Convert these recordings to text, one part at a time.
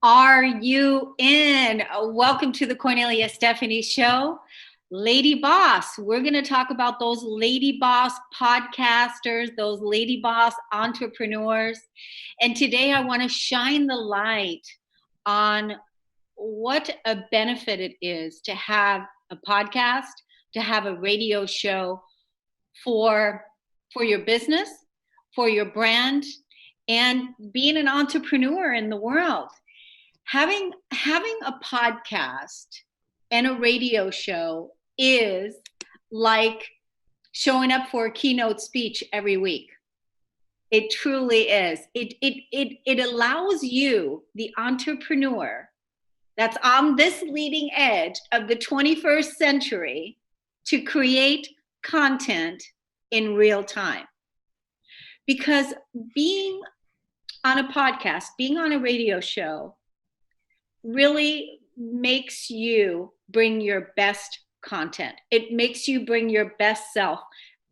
Are you in? Welcome to the Kornelia Stephanie Show. Lady Boss, we're going to talk about those lady boss podcasters, those lady boss entrepreneurs. And today I want to shine the light on what a benefit it is to have a podcast, to have a radio show for your business, for your brand, and being an entrepreneur in the world. Having a podcast and a radio show is like showing up for a keynote speech every week. It truly is. It allows you, the entrepreneur that's on this leading edge of the 21st century, to create content in real time. Because being on a podcast, being on a radio show, really makes you bring your best content. It makes you bring your best self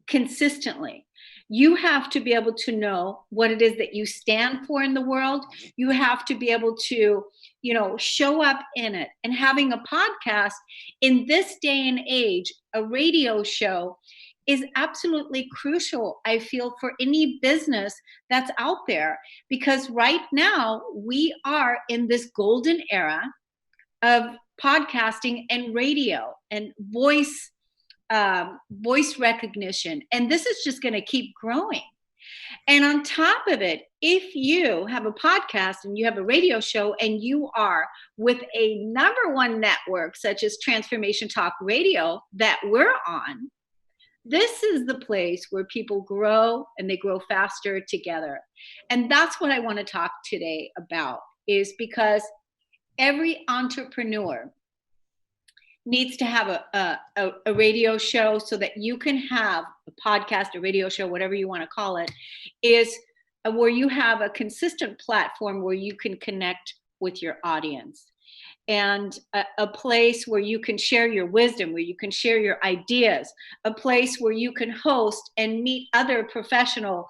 consistently. You have to be able to know what it is that you stand for in the world. You have to be able to, show up in it. And having a podcast in this day and age, a radio show, is absolutely crucial, I feel, for any business that's out there, because right now we are in this golden era of podcasting and radio and voice recognition, and this is just going to keep growing. And on top of it, if you have a podcast and you have a radio show and you are with a number one network such as Transformation Talk Radio that we're on, this is the place where people grow, and they grow faster together. And that's what I want to talk today about, is because every entrepreneur needs to have a radio show, so that you can have a podcast, a radio show, whatever you want to call it, is where you have a consistent platform where you can connect with your audience. And a place where you can share your wisdom, where you can share your ideas, a place where you can host and meet other professional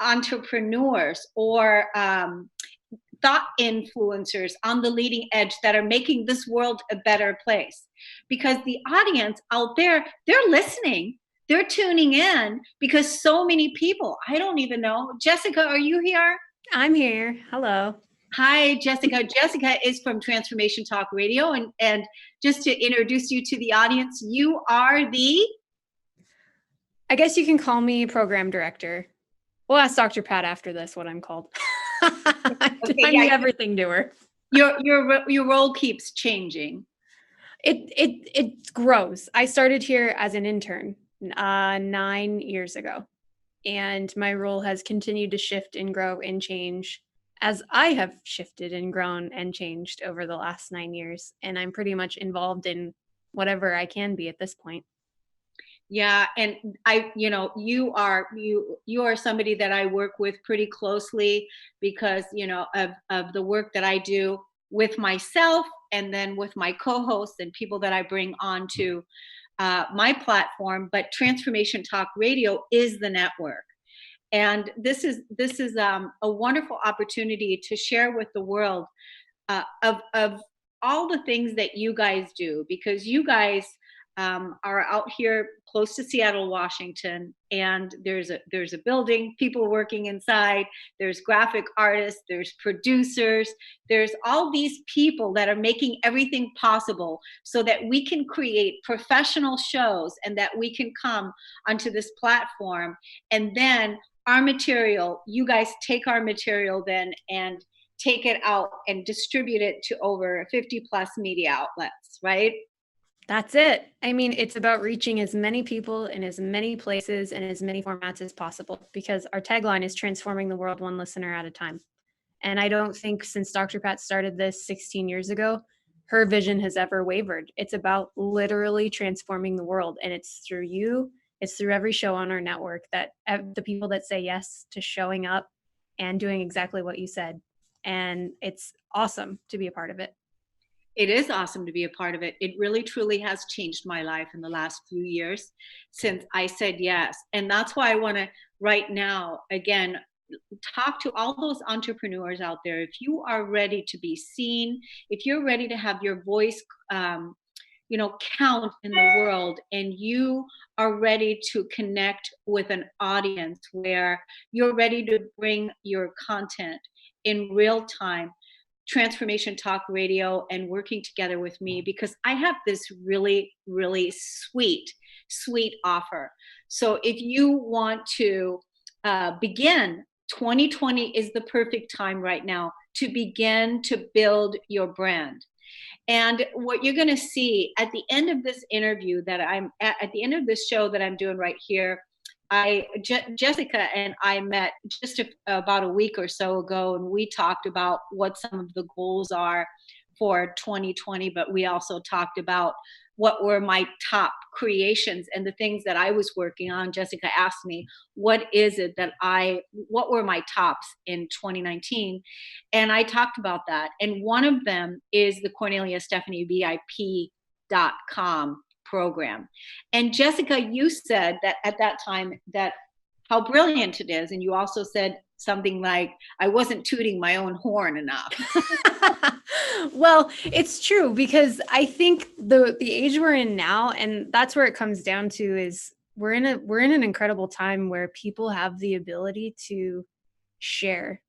entrepreneurs or thought influencers on the leading edge that are making this world a better place. Because the audience out there, they're listening, they're tuning in, because so many people, I don't even know. Jessica, are you here? I'm here. Hello. Hi, Jessica. Jessica is from Transformation Talk Radio. And just to introduce you to the audience, you are I guess you can call me program director. We'll ask Dr. Pat after this what I'm called. Okay, I'm everything to her. Your role keeps changing. It grows. I started here as an intern 9 years ago, and my role has continued to shift and grow and change as I have shifted and grown and changed over the last 9 years. And I'm pretty much involved in whatever I can be at this point. Yeah. And you are somebody that I work with pretty closely because, of the work that I do with myself, and then with my co-hosts and people that I bring onto my platform. But Transformation Talk Radio is the network. And this is a wonderful opportunity to share with the world of all the things that you guys do, because you guys are out here close to Seattle, Washington, and there's a building, people working inside, there's graphic artists, there's producers, there's all these people that are making everything possible so that we can create professional shows, and that we can come onto this platform, and then our material, you guys take our material then and take it out and distribute it to over 50 plus media outlets, right? That's it. I mean, it's about reaching as many people in as many places and as many formats as possible, because our tagline is transforming the world one listener at a time. And I don't think since Dr. Pat started this 16 years ago, her vision has ever wavered. It's about literally transforming the world. And it's through you. It's through every show on our network, that the people that say yes to showing up and doing exactly what you said. And it's awesome to be a part of it. It is awesome to be a part of it. It really, truly has changed my life in the last few years since I said yes. And that's why I want to right now, again, talk to all those entrepreneurs out there. If you are ready to be seen, if you're ready to have your voice, count in the world, and you are ready to connect with an audience where you're ready to bring your content in real time, Transformation Talk Radio and working together with me, because I have this really, really sweet offer. So if you want to begin, 2020 is the perfect time right now to begin to build your brand. And what you're going to see at the end of this interview that I'm at the end of this show that I'm doing right here, Jessica and I met just about a week or so ago, and we talked about what some of the goals are for 2020, but we also talked about what were my top creations and the things that I was working on. Jessica asked me, what were my tops in 2019? And I talked about that. And one of them is the Kornelia Stephanie VIP.com program. And Jessica, you said that at that time that how brilliant it is. And you also said something like, I wasn't tooting my own horn enough. Well, it's true, because I think the age we're in now, and that's where it comes down to, is we're in an incredible time where people have the ability to share,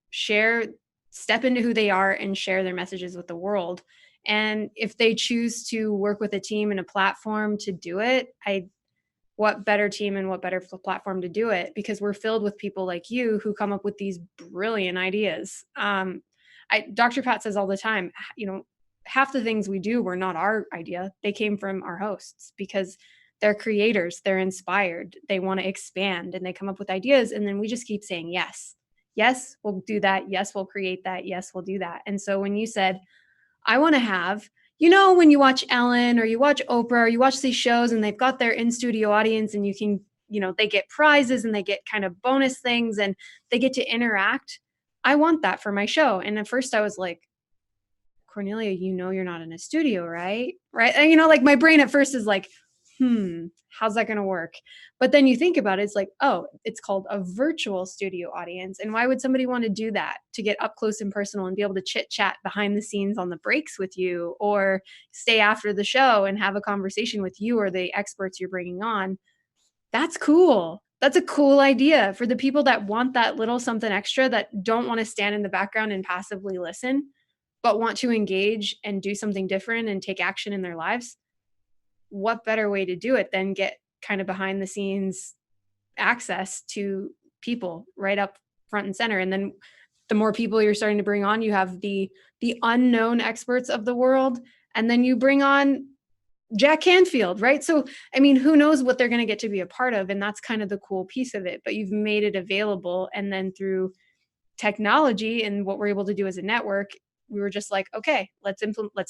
step into who they are and share their messages with the world. And if they choose to work with a team and a platform to do it, what better team and what better platform to do it, because we're filled with people like you who come up with these brilliant ideas. Dr. Pat says all the time, half the things we do were not our idea. They came from our hosts, because they're creators, they're inspired, they want to expand, and they come up with ideas. And then we just keep saying, yes, we'll do that. Yes, we'll create that. Yes, we'll do that. And so when you said, I want to have, when you watch Ellen or you watch Oprah or you watch these shows and they've got their in-studio audience, and you can, they get prizes and they get kind of bonus things and they get to interact. I want that for my show. And at first I was like, Kornelia, you're not in a studio, right? Right. And, like my brain at first is like, how's that going to work? But then you think about it, it's like, oh, it's called a virtual studio audience. And why would somebody want to do that? To get up close and personal and be able to chit chat behind the scenes on the breaks with you, or stay after the show and have a conversation with you or the experts you're bringing on. That's cool. That's a cool idea for the people that want that little something extra, that don't want to stand in the background and passively listen, but want to engage and do something different and take action in their lives. What better way to do it than get kind of behind the scenes access to people right up front and center? And then the more people you're starting to bring on, you have the unknown experts of the world, and then you bring on Jack Canfield, right? So, who knows what they're going to get to be a part of, and that's kind of the cool piece of it. But you've made it available, and then through technology and what we're able to do as a network, we were just like, okay, let's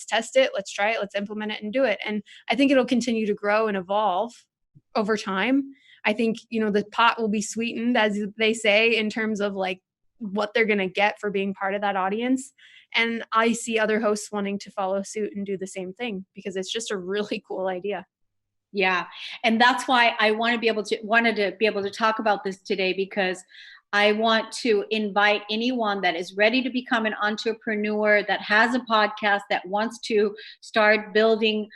test it, let's try it, let's implement it and do it. And I think it'll continue to grow and evolve over time. I think, the pot will be sweetened, as they say, in terms of like what they're going to get for being part of that audience. And I see other hosts wanting to follow suit and do the same thing, because it's just a really cool idea. Yeah. And that's why I wanted to be able to talk about this today, because I want to invite anyone that is ready to become an entrepreneur, that has a podcast, that wants to start building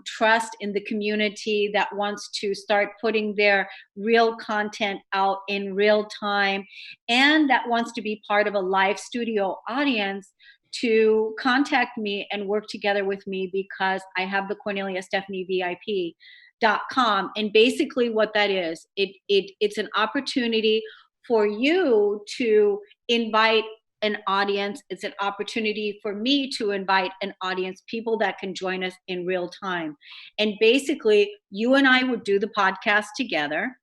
trust in the community, that wants to start putting their real content out in real time, and that wants to be part of a live studio audience, to contact me and work together with me, because I have the Kornelia Stephanie VIP.com. And basically what that is, it's an opportunity for you to invite an audience. It's an opportunity for me to invite an audience, people that can join us in real time. And basically, you and I would do the podcast together.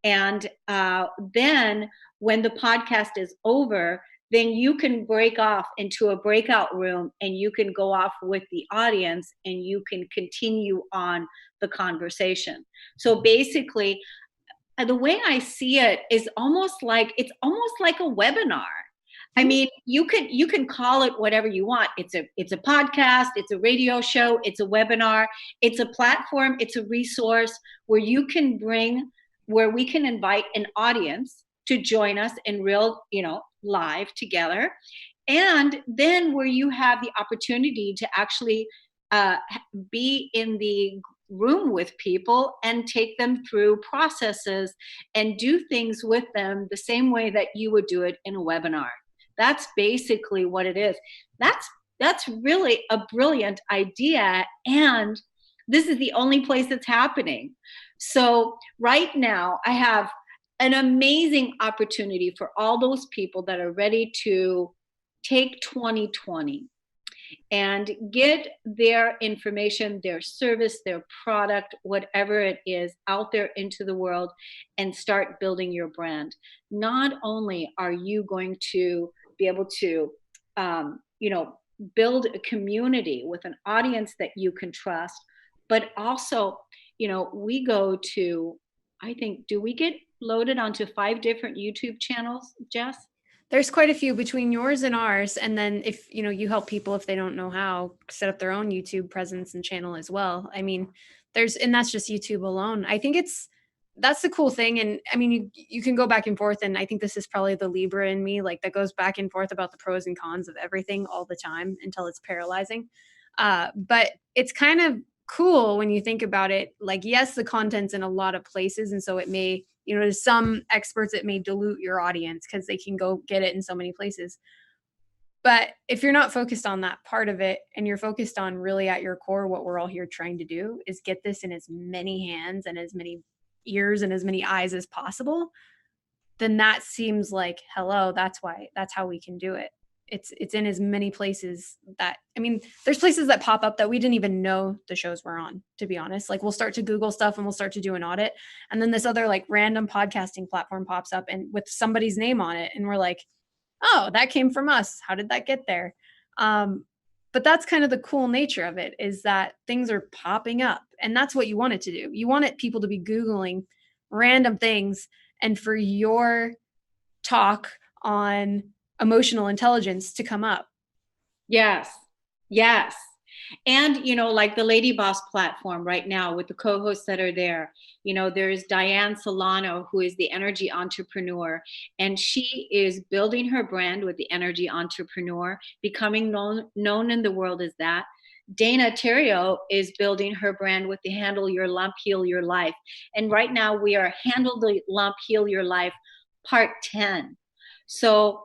And then when the podcast is over, then you can break off into a breakout room and you can go off with the audience and you can continue on the conversation. So basically, the way I see it is almost like a webinar. I mean, you can call it whatever you want. It's a podcast, it's a radio show, it's a webinar, it's a platform, it's a resource where we can invite an audience to join us in real, live together. And then where you have the opportunity to actually be in the room with people and take them through processes and do things with them the same way that you would do it in a webinar. That's basically what it is. That's really a brilliant idea, and this is the only place it's happening. So right now I have an amazing opportunity for all those people that are ready to take 2020 and get their information, their service, their product, whatever it is, out there into the world and start building your brand. Not only are you going to be able to, build a community with an audience that you can trust, but also, we go to, I think, do we get loaded onto 5 different YouTube channels, Jess? There's quite a few between yours and ours. And then if, you help people, if they don't know how, set up their own YouTube presence and channel as well. I mean, and that's just YouTube alone. I think that's the cool thing. And I mean, you can go back and forth. And I think this is probably the Libra in me, like that goes back and forth about the pros and cons of everything all the time until it's paralyzing. But it's kind of cool when you think about it. Like, yes, the content's in a lot of places. And so it may, to some experts, it may dilute your audience because they can go get it in so many places. But if you're not focused on that part of it and you're focused on really at your core, what we're all here trying to do is get this in as many hands and as many ears and as many eyes as possible, then that seems like, hello, that's how we can do it. It's in as many places that, I mean, there's places that pop up that we didn't even know the shows were on, to be honest. Like we'll start to Google stuff and we'll start to do an audit. And then this other like random podcasting platform pops up and with somebody's name on it. And we're like, oh, that came from us. How did that get there? But that's kind of the cool nature of it, is that things are popping up. And that's what you want it to do. You want people to be Googling random things, and for your talk on emotional intelligence to come up. Yes. And, like the Lady Boss platform right now with the co-hosts that are there, there's Diane Solano, who is the energy entrepreneur, and she is building her brand with the energy entrepreneur, becoming known in the world as that. Dana Terrio is building her brand with the Handle Your Lump, Heal Your Life. And right now we are Handle the Lump, Heal Your Life, part 10. So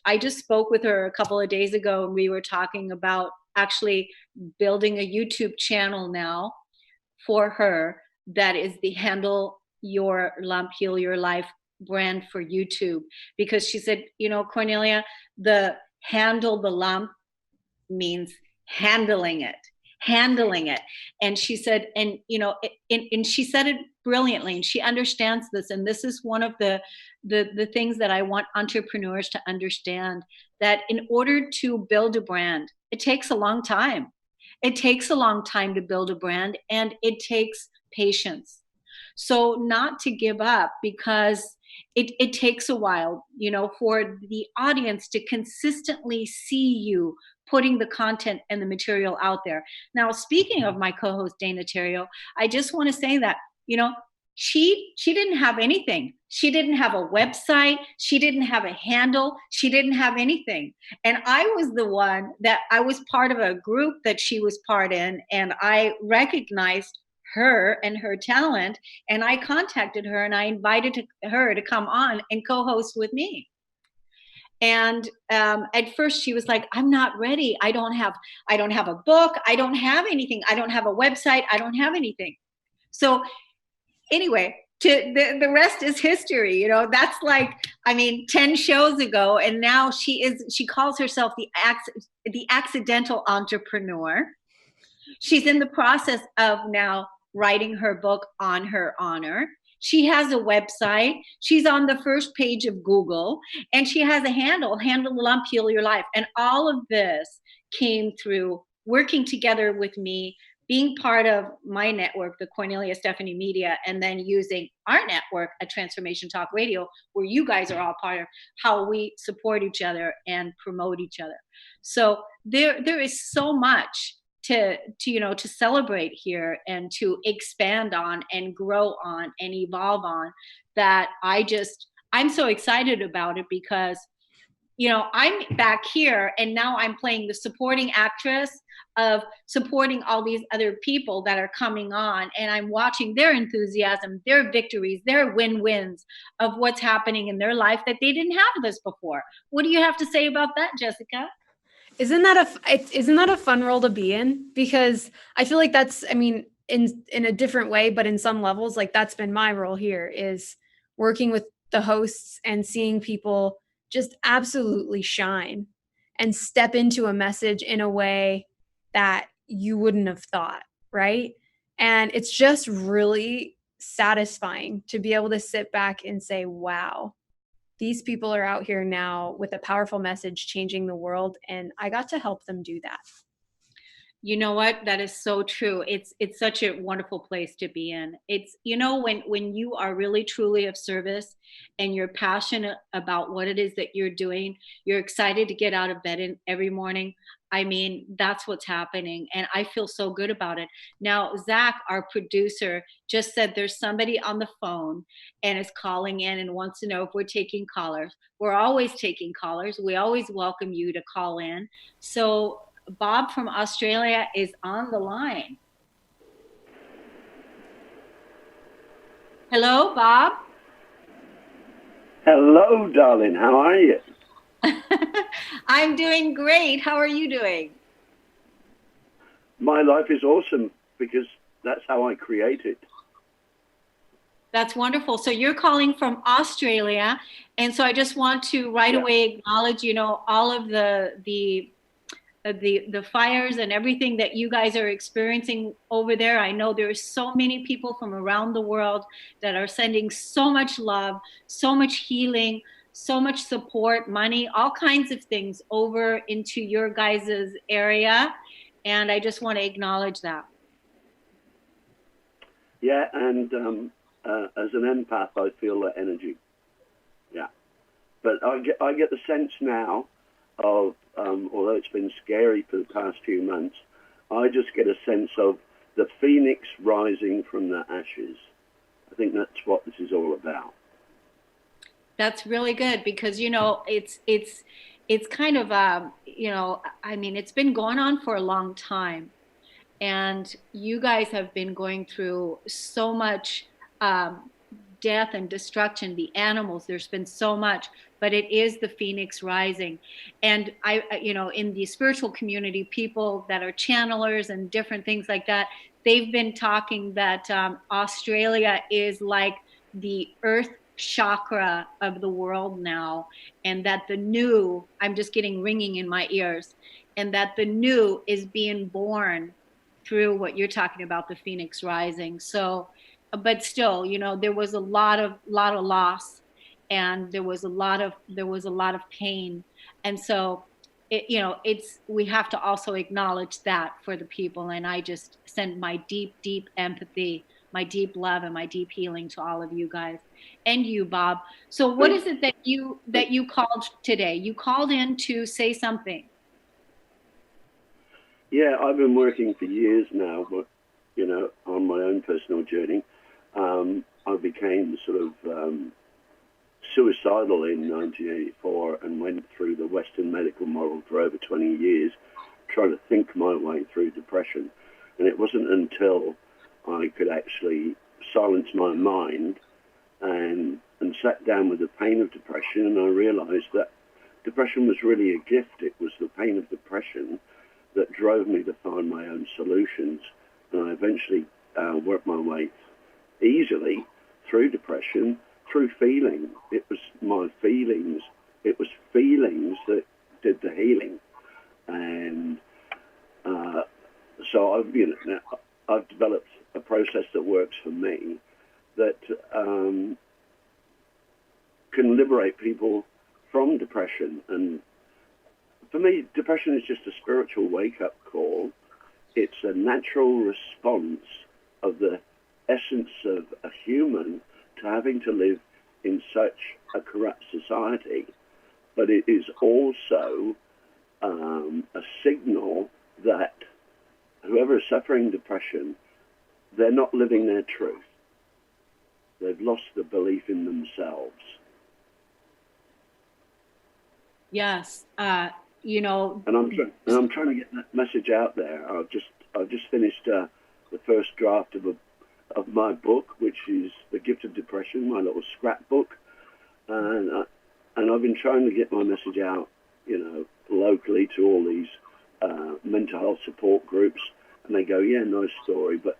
I just spoke with her a couple of days ago, and we were talking about actually building a YouTube channel now for her that is the Handle Your Lump, Heal Your Life brand for YouTube. Because she said, Kornelia, the handle the lump means handling it. And she said, and she said it brilliantly, and she understands this. And this is one of the things that I want entrepreneurs to understand, that in order to build a brand, it takes a long time. It takes a long time to build a brand, and it takes patience. So not to give up, because it takes a while, for the audience to consistently see you putting the content and the material out there. Now, speaking of my co-host, Dana Terrio, I just want to say that, she didn't have anything. She didn't have a website. She didn't have a handle. She didn't have anything. And I was the one that I was part of a group that she was part in, and I recognized her and her talent, and I contacted her and I invited her to come on and co-host with me. And at first she was like, I'm not ready. I don't have a book. I don't have anything. I don't have a website. I don't have anything. So anyway, the rest is history. That's like, 10 shows ago. And now she calls herself the accidental entrepreneur. She's in the process of now writing her book on her honor. She has a website. She's on the first page of Google, and she has a Handle the Lump, Heal Your Life. And all of this came through working together with me, being part of my network, the Kornelia Stephanie Media, and then using our network at Transformation Talk Radio, where you guys are all part of how we support each other and promote each other. So there is so much to celebrate here and to expand on and grow on and evolve on, that I I'm so excited about it because, you know, I'm back here and now I'm playing the supporting actress of supporting all these other people that are coming on, and I'm watching their enthusiasm, their victories, their win-wins of what's happening in their life that they didn't have this before. What do you have to say about that, Jessica? Isn't that a fun role to be in? Because I feel like that's, I mean, in a different way, but in some levels, like that's been my role here, is working with the hosts and seeing people just absolutely shine and step into a message in a way that you wouldn't have thought, right? And it's just really satisfying to be able to sit back and say, wow, these people are out here now with a powerful message changing the world, and I got to help them do that. You know what? That is so true. It's such a wonderful place to be in. It's, you know, when you are really truly of service and you're passionate about what it is that you're doing, you're excited to get out of bed every morning. I mean, that's what's happening, and I feel so good about it. Now, Zach, our producer, just said there's somebody on the phone and is calling in and wants to know if we're taking callers. We're always taking callers. We always welcome you to call in. So Bob from Australia is on the line. Hello, Bob. Hello, darling. How are you? I'm doing great. How are you doing? My life is awesome because that's how I create it. That's wonderful. So you're calling from Australia, and so I just want to right away acknowledge, you know, all of the fires and everything that you guys are experiencing over there. I know there's so many people from around the world that are sending so much love, so much healing, so much support, money, all kinds of things over into your guys' area. And I just want to acknowledge that. Yeah, and as an empath, I feel that energy. Yeah, but I get the sense now of, although it's been scary for the past few months, I just get a sense of the phoenix rising from the ashes. I think that's what this is all about. That's really good because, you know, it's kind of, you know, I mean, it's been going on for a long time, and you guys have been going through so much death and destruction, the animals, there's been so much, but it is the phoenix rising. And you know, in the spiritual community, people that are channelers and different things like that, they've been talking that Australia is like the earth chakra of the world now, and that the new, I'm just getting ringing in my ears, and that the new is being born through what you're talking about, the phoenix rising. So, but still, you know, there was a lot of loss, and there was a lot of pain, and so it, you know, we have to also acknowledge that for the people. And I just send my deep empathy, my deep love, and my deep healing to all of you guys, and you, Bob. So what is it that you called today? You called in to say something. Yeah, I've been working for years now, but, you know, on my own personal journey. I became sort of suicidal in 1984 and went through the Western medical model for over 20 years, trying to think my way through depression. And it wasn't until I could actually silence my mind and sat down with the pain of depression, and I realized that depression was really a gift. It was the pain of depression that drove me to find my own solutions. And I eventually worked my way easily through depression, through feeling. It was my feelings. It was feelings that did the healing. And so I've developed a process that works for me that can liberate people from depression. And for me, depression is just a spiritual wake-up call. It's a natural response of the essence of a human to having to live in such a corrupt society. But it is also a signal that whoever is suffering depression, they're not living their truth. They've lost the belief in themselves. Yes. You know, And I'm trying to get that message out there. I've just finished the first draft of my book, which is The Gift of Depression, my little scrapbook, and I've been trying to get my message out, you know, locally to all these mental health support groups, and they go, yeah, nice story, but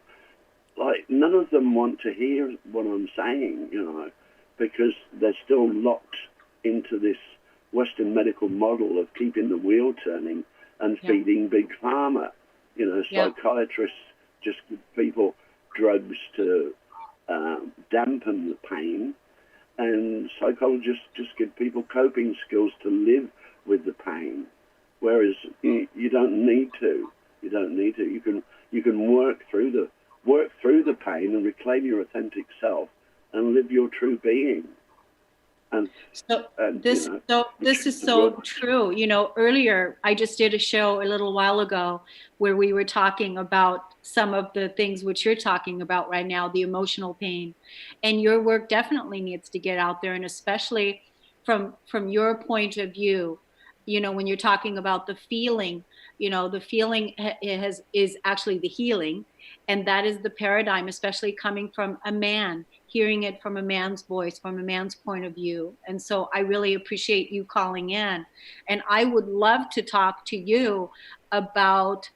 like none of them want to hear what I'm saying, you know, because they're still locked into this Western medical model of keeping the wheel turning and feeding big pharma. You know, psychiatrists just give people drugs to dampen the pain, and psychologists just give people coping skills to live with the pain. Whereas you don't need to. You don't need to. You can work through the pain and reclaim your authentic self and live your true being. And this is so true. You know, earlier I just did a show a little while ago where we were talking about some of the things which you're talking about right now, the emotional pain, and your work definitely needs to get out there, and especially from your point of view. You know, when you're talking about the feeling, you know, the feeling is actually the healing, and that is the paradigm, especially coming from a man, hearing it from a man's voice, from a man's point of view. And so I really appreciate you calling in, and I would love to talk to you about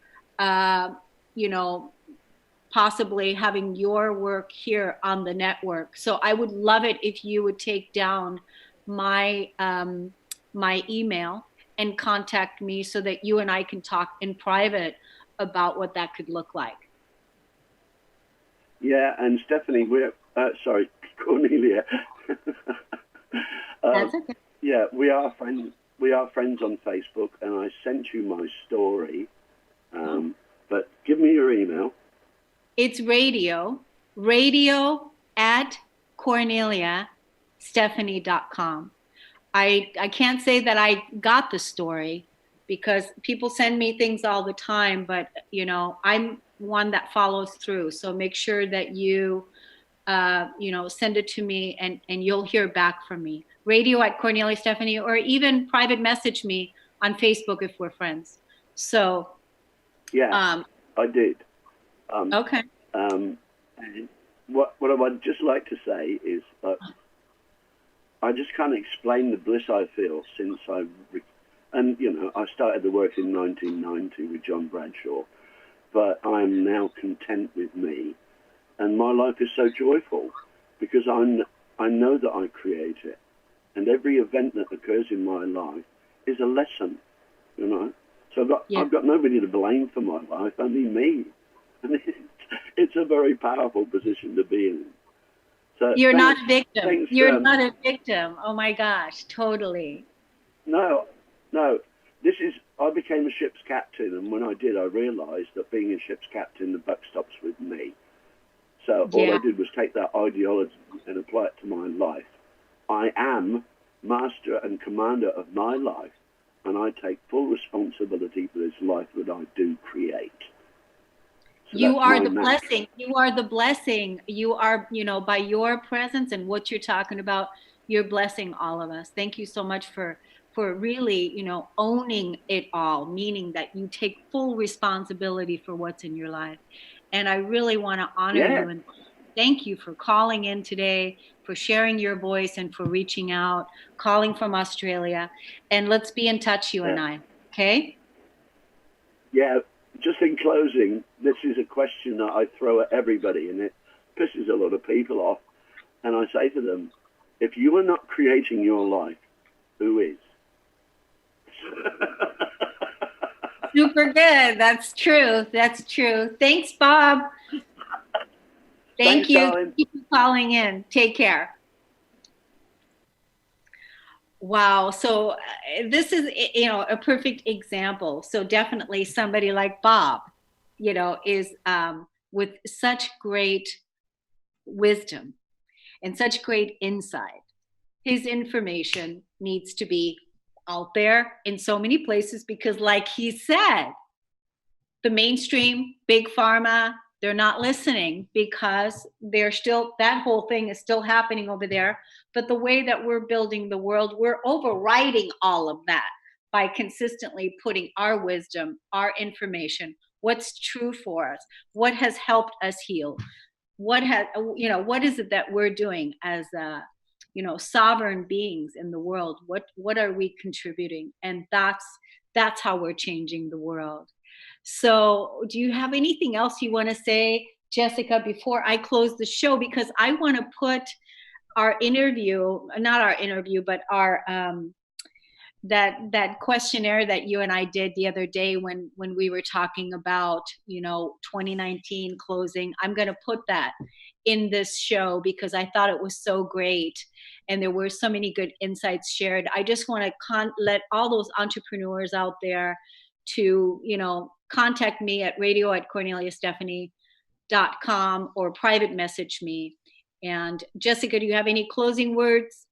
you know, possibly having your work here on the network. So I would love it if you would take down my my email and contact me so that you and I can talk in private about what that could look like. Yeah, and Stephanie, sorry, Kornelia. That's okay. Yeah, we are friends. We are friends on Facebook, and I sent you my story. But give me your email. It's radio at KorneliaStephanie.com. I can't say that I got the story because people send me things all the time, but you know, I'm one that follows through. So make sure that you, you know, send it to me, and you'll hear back from me. Radio at Kornelia Stephanie, or even private message me on Facebook if we're friends. So yeah, I did. Okay. And what I would just like to say is I just can't explain the bliss I feel since and you know, I started the work in 1990 with John Bradshaw, but I'm now content with me, and my life is so joyful because I know that I create it, and every event that occurs in my life is a lesson, you know. So I've got nobody to blame for my life, only me, and it's a very powerful position to be in. So you're not a victim. You're not a victim. Oh my gosh, totally. No. I became a ship's captain, and when I did, I realized that being a ship's captain, the buck stops with me. So all I did was take that ideology and apply it to my life. I am master and commander of my life, and I take full responsibility for this life that I do create. So you are the blessing. You are the blessing. You are, you know, by your presence and what you're talking about, you're blessing all of us. Thank you so much for really, you know, owning it all, meaning that you take full responsibility for what's in your life. And I really want to honor you and thank you for calling in today, for sharing your voice, and for reaching out, calling from Australia. And let's be in touch, you and I. Okay? Yeah. Just in closing, this is a question that I throw at everybody, and it pisses a lot of people off. And I say to them, if you are not creating your life, who is? Super good. That's true. That's true. Thanks, Bob. Thank you. Thank you for calling in. Take care. Wow. So this is, you know, a perfect example. So definitely somebody like Bob, you know, is with such great wisdom and such great insight. His information needs to be out there in so many places because, like he said, the mainstream, big pharma, They're not listening because they're still, that whole thing is still happening over there. But the way that we're building the world, we're overriding all of that by consistently putting our wisdom, our information, what's true for us, what has helped us heal, what has, what is it that we're doing as sovereign beings in the world? What are we contributing? And that's how we're changing the world. So do you have anything else you want to say, Jessica, before I close the show? Because I want to put our interview, not our interview, but our that questionnaire that you and I did the other day when we were talking about 2019 closing. I'm going to put that in this show because I thought it was so great and there were so many good insights shared. I just want to let all those entrepreneurs out there to contact me at radio@KorneliaStephanie.com or private message me. And Jessica, do you have any closing words?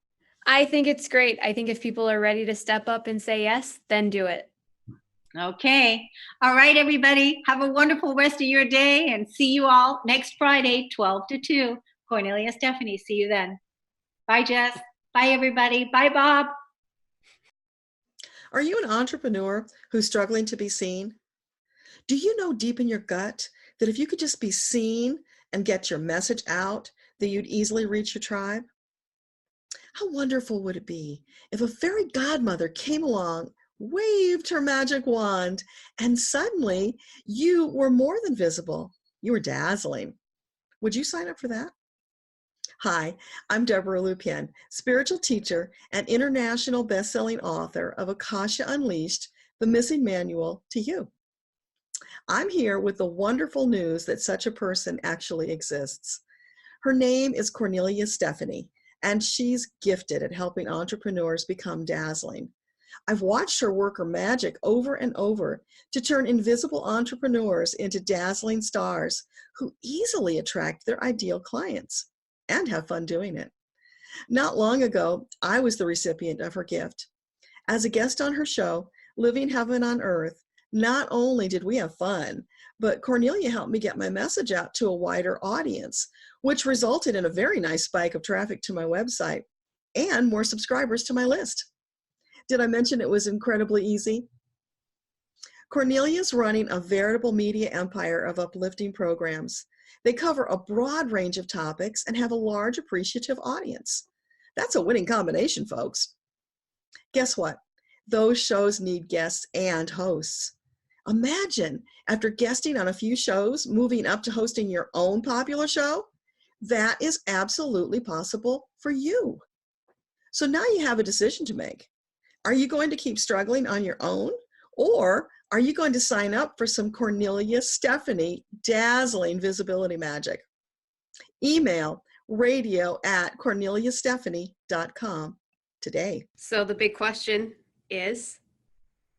I think it's great. I think if people are ready to step up and say yes, then do it. Okay. All right, everybody. Have a wonderful rest of your day and see you all next Friday, 12 to 2. Kornelia Stephanie. See you then. Bye, Jess. Bye, everybody. Bye, Bob. Are you an entrepreneur who's struggling to be seen? Do you know deep in your gut that if you could just be seen and get your message out, that you'd easily reach your tribe? How wonderful would it be if a fairy godmother came along, waved her magic wand, and suddenly you were more than visible. You were dazzling. Would you sign up for that? Hi, I'm Deborah Lupien, spiritual teacher and international best-selling author of Akasha Unleashed, The Missing Manual to You. I'm here with the wonderful news that such a person actually exists. Her name is Kornelia Stephanie, and she's gifted at helping entrepreneurs become dazzling. I've watched her work her magic over and over to turn invisible entrepreneurs into dazzling stars who easily attract their ideal clients and have fun doing it. Not long ago, I was the recipient of her gift. As a guest on her show, Living Heaven on Earth, not only did we have fun, but Kornelia helped me get my message out to a wider audience, which resulted in a very nice spike of traffic to my website and more subscribers to my list. Did I mention it was incredibly easy? Kornelia's running a veritable media empire of uplifting programs. They cover a broad range of topics and have a large appreciative audience. That's a winning combination, folks. Guess what? Those shows need guests and hosts. Imagine, after guesting on a few shows, moving up to hosting your own popular show. That is absolutely possible for you. So now you have a decision to make. Are you going to keep struggling on your own? Or are you going to sign up for some Kornelia Stephanie dazzling visibility magic? Email radio@KorneliaStephanie.com today. So the big question is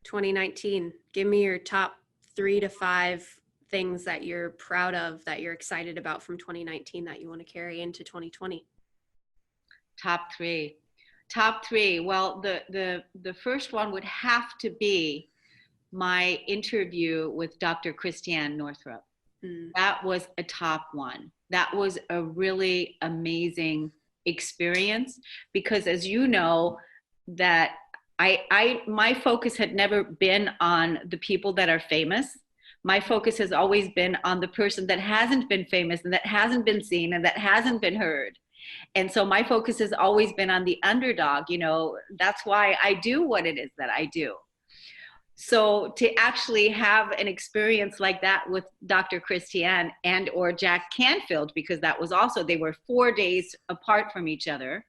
2019. Give me your top 3 to 5 things that you're proud of, that you're excited about from 2019 that you want to carry into 2020. Top three. Well, the first one would have to be my interview with Dr. Christiane Northrup. That was a top one. That was a really amazing experience because, as you know, that my focus had never been on the people that are famous. My focus has always been on the person that hasn't been famous and that hasn't been seen and that hasn't been heard. And so my focus has always been on the underdog. That's why I do what it is that I do. So to actually have an experience like that with Dr. Christiane and or Jack Canfield, because that was also, they were 4 days apart from each other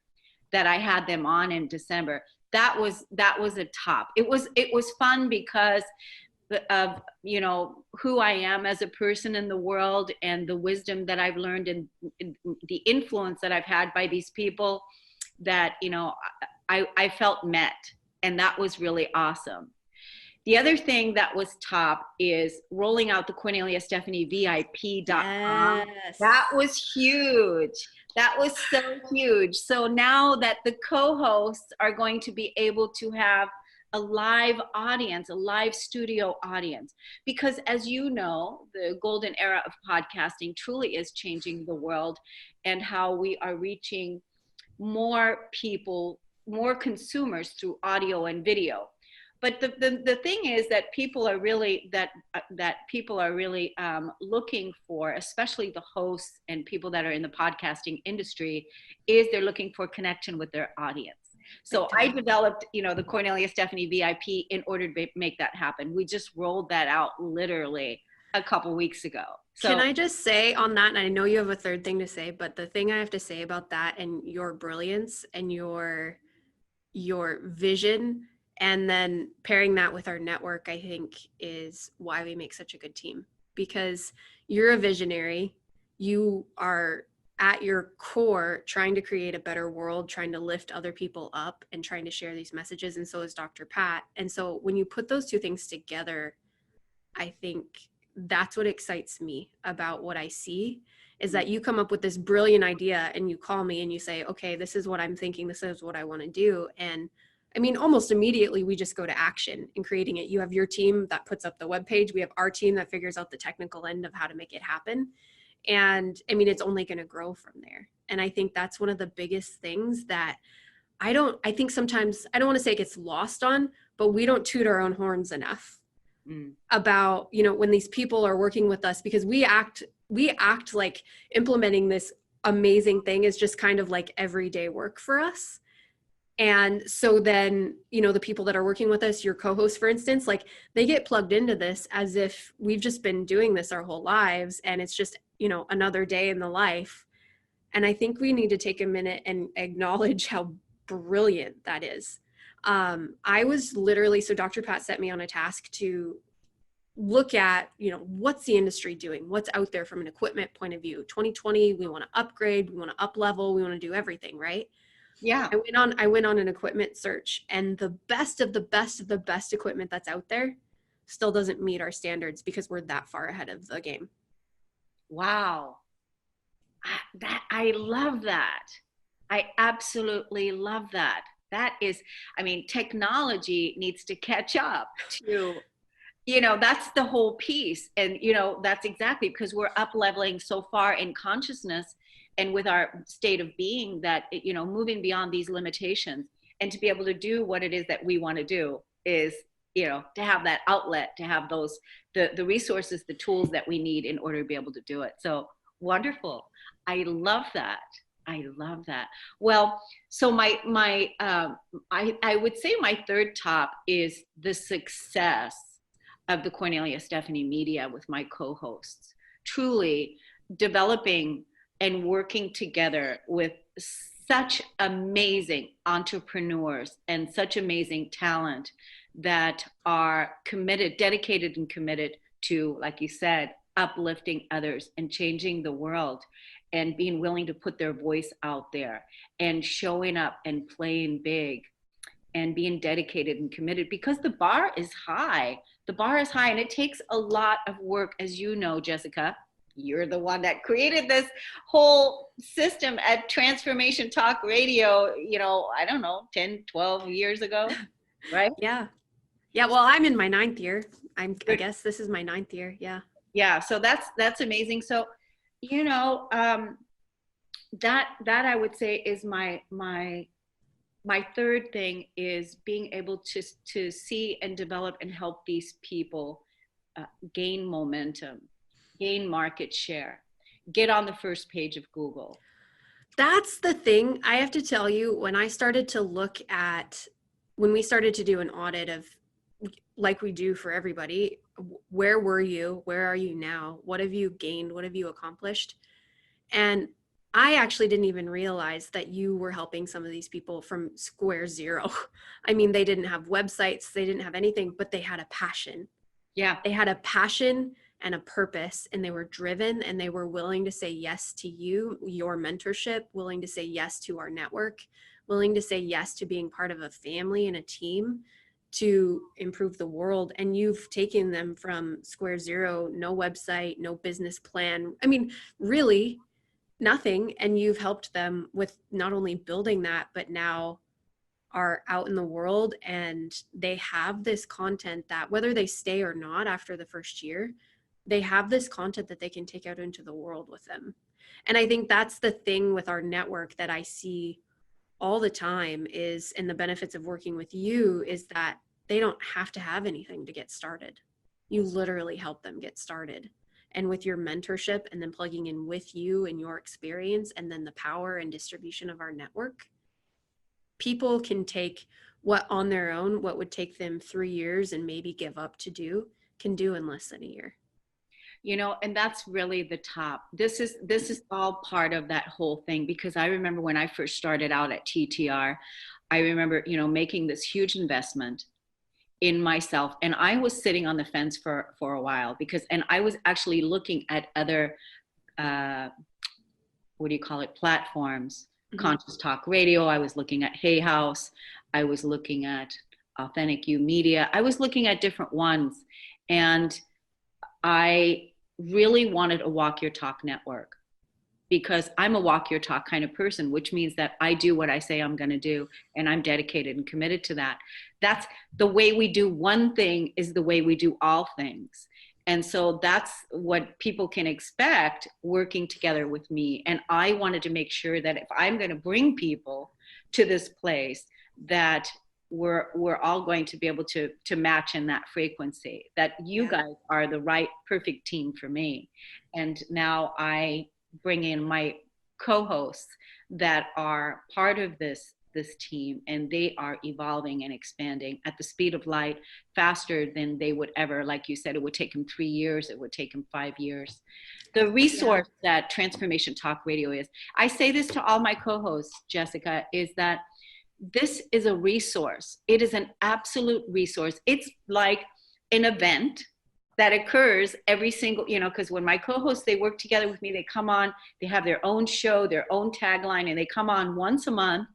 that I had them on in December. That was a top. It was fun because of who I am as a person in the world and the wisdom that I've learned and the influence that I've had by these people that I felt met, and that was really awesome. The other thing that was top is rolling out the Kornelia Stephanie VIP.com. Yes. That was huge. That was so huge. So now that the co-hosts are going to be able to have a live audience, a live studio audience. Because as you know, the golden era of podcasting truly is changing the world, and how we are reaching more people, more consumers through audio and video. But the thing is that people are really looking for, especially the hosts and people that are in the podcasting industry, is they're looking for connection with their audience. So I developed, the Kornelia Stephanie VIP in order to make that happen. We just rolled that out literally a couple weeks ago. So can I just say on that, and I know you have a third thing to say, but the thing I have to say about that and your brilliance and your vision, and then pairing that with our network, I think is why we make such a good team. Because you're a visionary, you are at your core trying to create a better world, trying to lift other people up and trying to share these messages. And so is Dr. Pat. And so when you put those two things together, I think that's what excites me about what I see, is that you come up with this brilliant idea and you call me and you say, okay, this is what I'm thinking. This is what I want to do. And I mean, almost immediately we just go to action in creating it. You have your team that puts up the webpage. We have our team that figures out the technical end of how to make it happen. And I mean, it's only going to grow from there. And I think that's one of the biggest things that I think sometimes, I don't want to say it gets lost on, but we don't toot our own horns enough about, when these people are working with us, because we act like implementing this amazing thing is just kind of like everyday work for us. And so then, the people that are working with us, your co-hosts, for instance, like they get plugged into this as if we've just been doing this our whole lives. And it's just, another day in the life. And I think we need to take a minute and acknowledge how brilliant that is. I was literally, so Dr. Pat set me on a task to look at, what's the industry doing? What's out there from an equipment point of view? 2020, we want to upgrade, we want to up level, we want to do everything, right? Yeah. I went on an equipment search, and the best of the best of the best equipment that's out there still doesn't meet our standards because we're that far ahead of the game. Wow. I love that. I absolutely love that. That is, technology needs to catch up to, that's the whole piece. And, that's exactly because we're up leveling so far in consciousness and with our state of being that, moving beyond these limitations and to be able to do what it is that we want to do is, to have that outlet, to have those, the resources, the tools that we need in order to be able to do it. So wonderful. I love that. I love that. Well, so I would say my third top is the success of the Kornelia Stephanie Media with my co-hosts, truly developing and working together with such amazing entrepreneurs and such amazing talent that are committed, dedicated and committed to, like you said, uplifting others and changing the world, and being willing to put their voice out there and showing up and playing big and being dedicated and committed, because the bar is high. The bar is high, and it takes a lot of work, as you know, Jessica. You're the one that created this whole system at Transformation Talk Radio, 10, 12 years ago, right? Yeah. Yeah. Well, I'm in my 9th year. I guess this is my 9th year. Yeah. Yeah. So that's amazing. So, that I would say is my third thing, is being able to see and develop and help these people gain momentum, gain market share, get on the first page of Google. That's the thing. I have to tell you, when we started to do an audit of, like we do for everybody, where were you? Where are you now? What have you gained? What have you accomplished? And I actually didn't even realize that you were helping some of these people from square zero. I mean, they didn't have websites, they didn't have anything, but they had a passion. Yeah. They had a passion and a purpose, and they were driven, and they were willing to say yes to you, your mentorship, willing to say yes to our network, willing to say yes to being part of a family and a team to improve the world. And you've taken them from square zero, no website, no business plan. I mean, really nothing. And you've helped them with not only building that, but now are out in the world and they have this content that whether they stay or not after the first year, they have this content that they can take out into the world with them. And I think that's the thing with our network that I see all the time is, and the benefits of working with you is that they don't have to have anything to get started. You literally help them get started. And with your mentorship and then plugging in with you and your experience and then the power and distribution of our network, people can take what on their own, what would take them 3 years and maybe give up to do, can do in less than a year. And that's really the top. This is all part of that whole thing, because I remember when I first started out at TTR, I remember, making this huge investment in myself. And I was sitting on the fence for a while and I was actually looking at other, platforms, Conscious Talk Radio. I was looking at Hay House. I was looking at Authentic You Media. I was looking at different ones. And I really wanted a Walk Your Talk network because I'm a walk your talk kind of person, which means that I do what I say I'm going to do, and I'm dedicated and committed to that. That's the way we do one thing is the way we do all things. And so that's what people can expect working together with me. And I wanted to make sure that if I'm going to bring people to this place, that we're all going to be able to match in that frequency, that you guys are the right, perfect team for me. And now I bring in my co-hosts that are part of this team, and they are evolving and expanding at the speed of light, faster than they would ever. Like you said, it would take them 3 years. It would take them 5 years. The resource that Transformation Talk Radio is, I say this to all my co-hosts, Jessica, is that this is a resource. It is an absolute resource. It's like an event that occurs every single, because when my co-hosts, they work together with me, they come on, they have their own show, their own tagline, and they come on once a month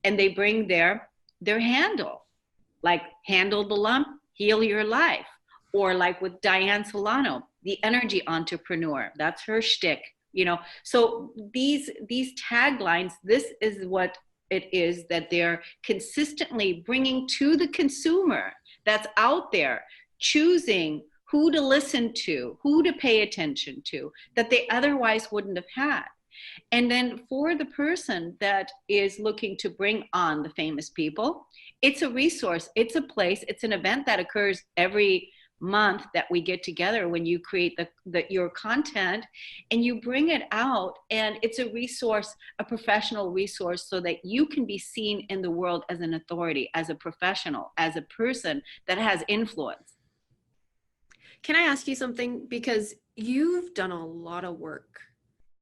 and they bring their handle, like handle the lump, heal your life. Or like with Diane Solano, the energy entrepreneur, that's her shtick, So these taglines, this is what it is that they're consistently bringing to the consumer that's out there, choosing who to listen to, who to pay attention to, that they otherwise wouldn't have had. And then for the person that is looking to bring on the famous people, it's a resource, it's a place, it's an event that occurs every month that we get together when you create your content and you bring it out, and it's a resource, a professional resource, so that you can be seen in the world as an authority, as a professional, as a person that has influence. Can I ask you something? Because you've done a lot of work.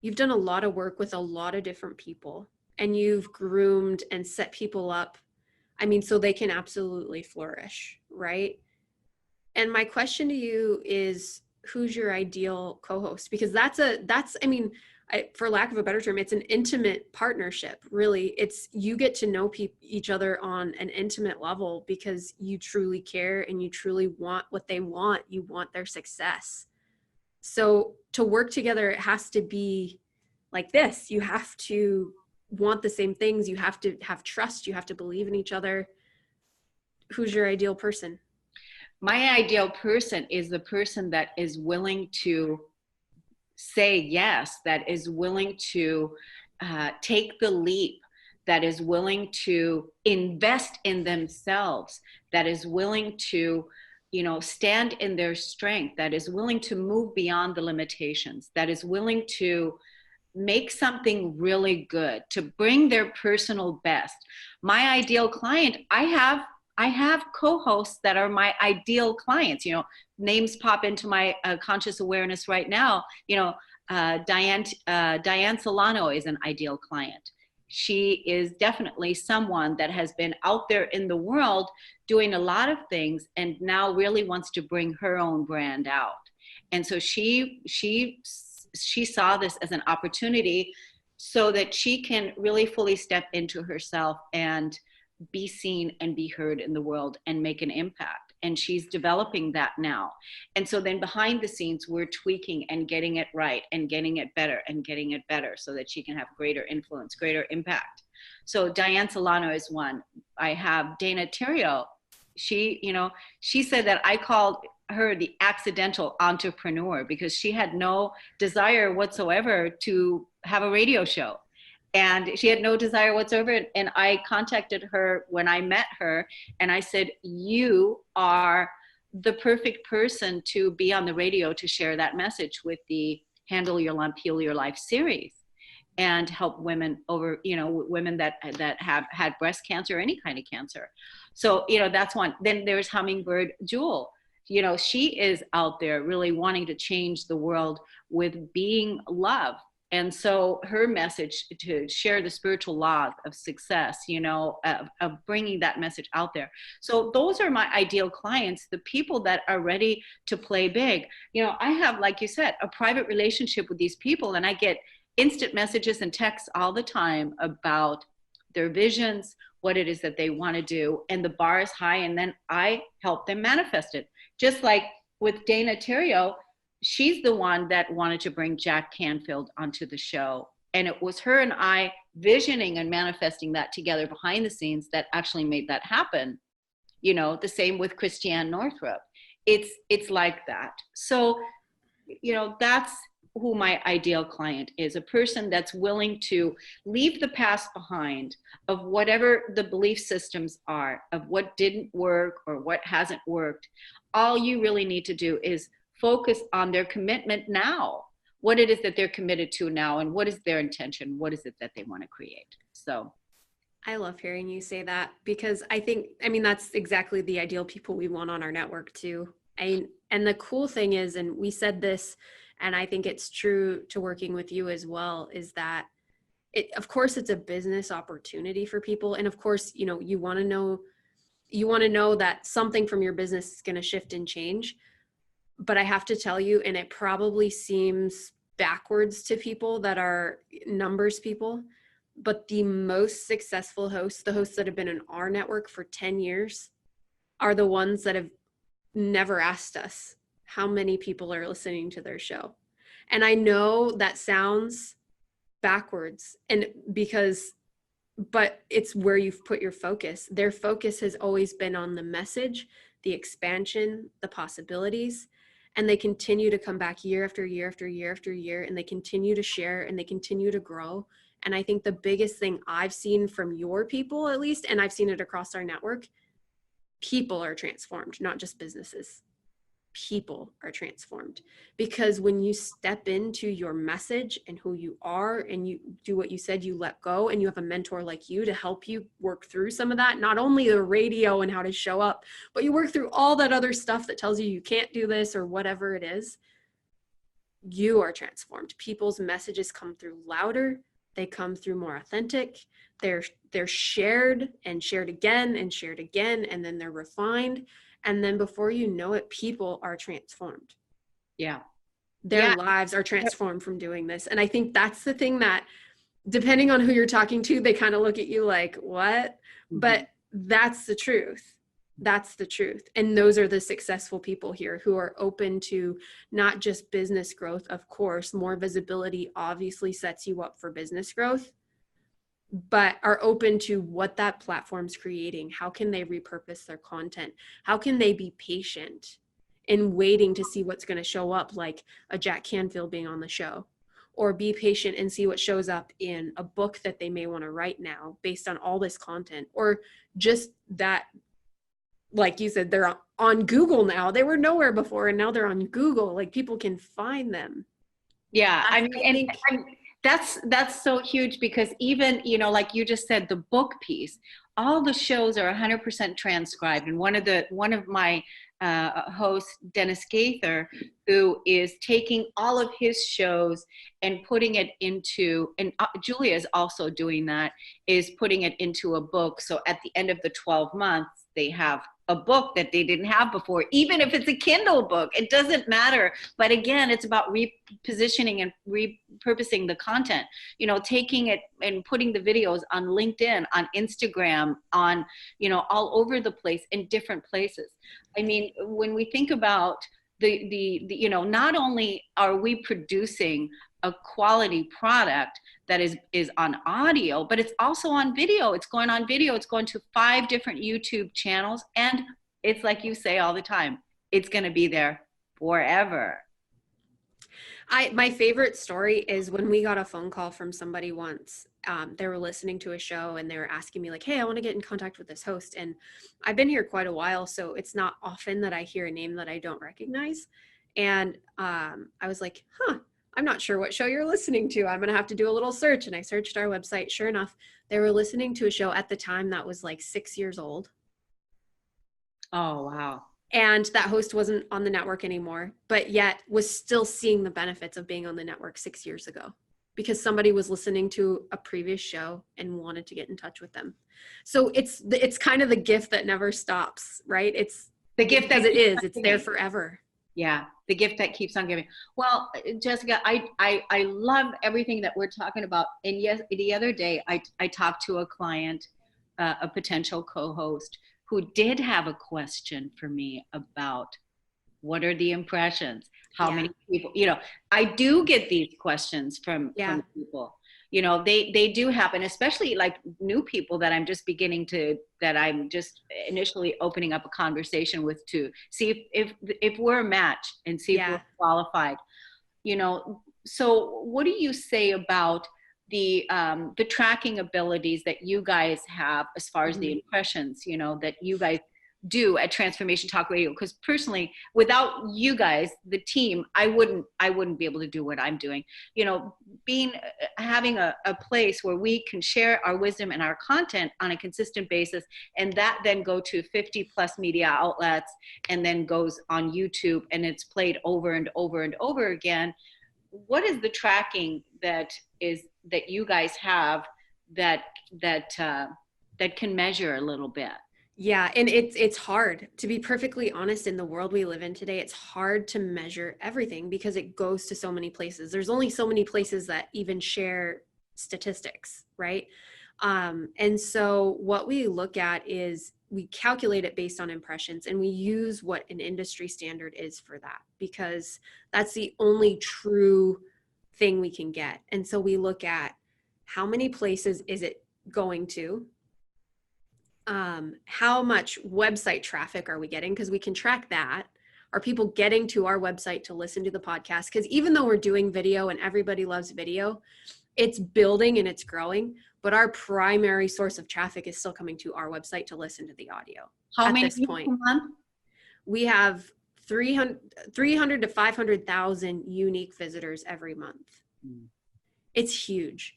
You've done a lot of work with a lot of different people, and you've groomed and set people up, so they can absolutely flourish, right? And my question to you is, who's your ideal co-host? Because for lack of a better term, it's an intimate partnership, really. It's, you get to know each other on an intimate level because you truly care and you truly want what they want. You want their success. So to work together, it has to be like this. You have to want the same things. You have to have trust. You have to believe in each other. Who's your ideal person? My ideal person is the person that is willing to say yes, that is willing to take the leap, that is willing to invest in themselves, that is willing to, stand in their strength, that is willing to move beyond the limitations, that is willing to make something really good, to bring their personal best. My ideal client, I have co-hosts that are my ideal clients. Names pop into my conscious awareness right now. Diane Solano is an ideal client. She is definitely someone that has been out there in the world doing a lot of things and now really wants to bring her own brand out. And so she saw this as an opportunity so that she can really fully step into herself and be seen and be heard in the world and make an impact. And she's developing that now. And so then behind the scenes, we're tweaking and getting it right and getting it better and getting it better so that she can have greater influence, greater impact. So Diane Solano is one. I have Dana Terrio. She said that I called her the accidental entrepreneur because she had no desire whatsoever to have a radio show. And she had no desire whatsoever. And I contacted her when I met her and I said, you are the perfect person to be on the radio to share that message with the Handle Your Lump, Heal Your Life series and help women women that have had breast cancer or any kind of cancer. So, that's one. Then there's Hummingbird Jewel. She is out there really wanting to change the world with being love. And so her message to share the spiritual laws of success, of bringing that message out there. So those are my ideal clients, the people that are ready to play big. I have, like you said, a private relationship with these people, and I get instant messages and texts all the time about their visions, what it is that they want to do, and the bar is high, and then I help them manifest it. Just like with Dana Terrio, she's the one that wanted to bring Jack Canfield onto the show. And it was her and I visioning and manifesting that together behind the scenes that actually made that happen. The same with Christiane Northrup. It's like that. So, that's who my ideal client is, a person that's willing to leave the past behind of whatever the belief systems are, of what didn't work or what hasn't worked. All you really need to do is focus on their commitment now, what it is that they're committed to now, and what is their intention, what is it that they want to create. So I love hearing you say that, because I mean, that's exactly the ideal people we want on our network too. And the cool thing is, and we said this, and I think it's true to working with you as well, is that of course it's a business opportunity for people. And of course, you want to know that something from your business is going to shift and change. But I have to tell you, and it probably seems backwards to people that are numbers people, but the most successful hosts, the hosts that have been in our network for 10 years, are the ones that have never asked us how many people are listening to their show. And I know that sounds backwards, but it's where you've put your focus. Their focus has always been on the message, the expansion, the possibilities. And they continue to come back year after year after year after year, and they continue to share and they continue to grow. And I think the biggest thing I've seen from your people, at least, and I've seen it across our network, people are transformed, not just businesses. People are transformed, because when you step into your message and who you are, and you do what you said, you let go, and you have a mentor like you to help you work through some of that, not only the radio and how to show up, but you work through all that other stuff that tells you you can't do this or whatever it is, you are transformed. People's messages come through louder. They come through more authentic. They're shared and shared again and shared again, and then they're refined. And then before you know it, people are transformed. Yeah. Their lives are transformed from doing this. And I think that's the thing that, depending on who you're talking to, they kind of look at you like, what? Mm-hmm. But that's the truth. That's the truth. And those are the successful people here who are open to not just business growth. Of course, more visibility obviously sets you up for business growth, but are open to what that platform's creating. How can they repurpose their content? How can they be patient in waiting to see what's going to show up, like a Jack Canfield being on the show, or be patient and see what shows up in a book that they may want to write now based on all this content, or just that, like you said, they're on Google now. They were nowhere before, and now they're on Google. Like, people can find them. Yeah. That's so huge, because even, like you just said, the book piece, all the shows are 100% transcribed. And one of my hosts, Dennis Gaither, who is taking all of his shows and putting it into, and Julia is also doing that, is putting it into a book. So at the end of the 12 months, they have a book that they didn't have before, even if it's a Kindle book, it doesn't matter. But again, it's about repositioning and repurposing the content, taking it and putting the videos on LinkedIn, on Instagram, on, all over the place, in different places. I mean, when we think about not only are we producing a quality product that is on audio, but it's also on video. It's going on video. It's going to 5 different YouTube channels. And it's like you say all the time, it's going to be there forever. My favorite story is when we got a phone call from somebody once. They were listening to a show and they were asking me like, hey, I want to get in contact with this host. And I've been here quite a while, so it's not often that I hear a name that I don't recognize. And I was like, I'm not sure what show you're listening to. I'm going to have to do a little search. And I searched our website. Sure enough, they were listening to a show at the time that was like 6 years old. Oh, wow. And that host wasn't on the network anymore, but yet was still seeing the benefits of being on the network 6 years ago because somebody was listening to a previous show and wanted to get in touch with them. So it's kind of the gift that never stops, right? It's the gift that it's there forever. Yeah, the gift that keeps on giving. Well, Jessica, I love everything that we're talking about. And yes, the other day I talked to a client, a potential co-host, who did have a question for me about what are the impressions? How many people, I do get these questions from people, they do happen, especially like new people that I'm just initially opening up a conversation with to see if we're a match and see if we're qualified, So what do you say about the tracking abilities that you guys have as far as the impressions, that you guys do at Transformation Talk Radio? Because personally, without you guys, the team, I wouldn't be able to do what I'm doing. Having a place where we can share our wisdom and our content on a consistent basis, and that then go to 50 plus media outlets and then goes on YouTube and it's played over and over and over again. What is the tracking that you guys have that can measure a little bit? Yeah, and it's hard, to be perfectly honest. In the world we live in today, it's hard to measure everything because it goes to so many places. There's only so many places that even share statistics, right? And so what we look at is we calculate it based on impressions, and we use what an industry standard is for that, because that's the only true thing we can get. And so we look at how many places is it going to, how much website traffic are we getting? Because we can track that. Are people getting to our website to listen to the podcast? Because even though we're doing video and everybody loves video, it's building and it's growing, but our primary source of traffic is still coming to our website to listen to the audio. How many people a month? We have 300 to 500,000 unique visitors every month. It's huge.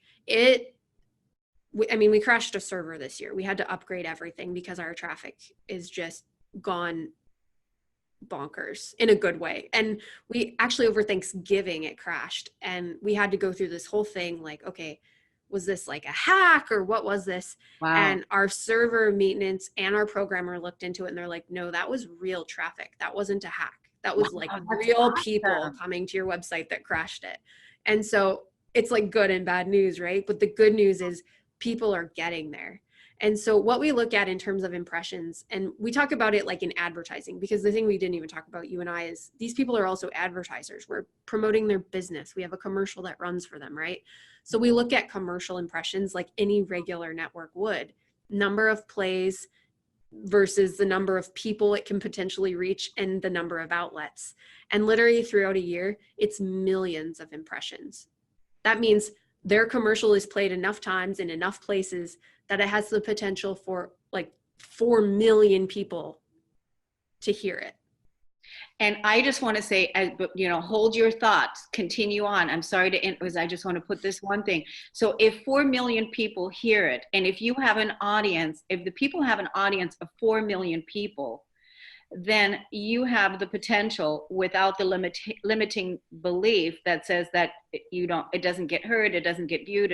We crashed a server this year. We had to upgrade everything because our traffic is just gone bonkers in a good way. And we actually, over Thanksgiving, it crashed, and we had to go through this whole thing like, okay, was this like a hack or what was this? Wow. And our server maintenance and our programmer looked into it and they're like, no, that was real traffic. That wasn't a hack. That was like real people coming to your website that crashed it. And so it's like good and bad news, right? But the good news is people are getting there. And so what we look at in terms of impressions, and we talk about it like in advertising, because the thing we didn't even talk about, you and I, is these people are also advertisers. We're promoting their business. We have a commercial that runs for them, right? So we look at commercial impressions like any regular network would. Number of plays versus the number of people it can potentially reach and the number of outlets. And literally throughout a year, it's millions of impressions. That means their commercial is played enough times in enough places that it has the potential for like 4 million people to hear it. And I just want to say, hold your thoughts, continue on. I'm sorry to interrupt, I just want to put this one thing. So if 4 million people hear it, and if you have an audience, if the people have an audience of 4 million people, then you have the potential, without the limiting belief that says that it doesn't get heard, it doesn't get viewed,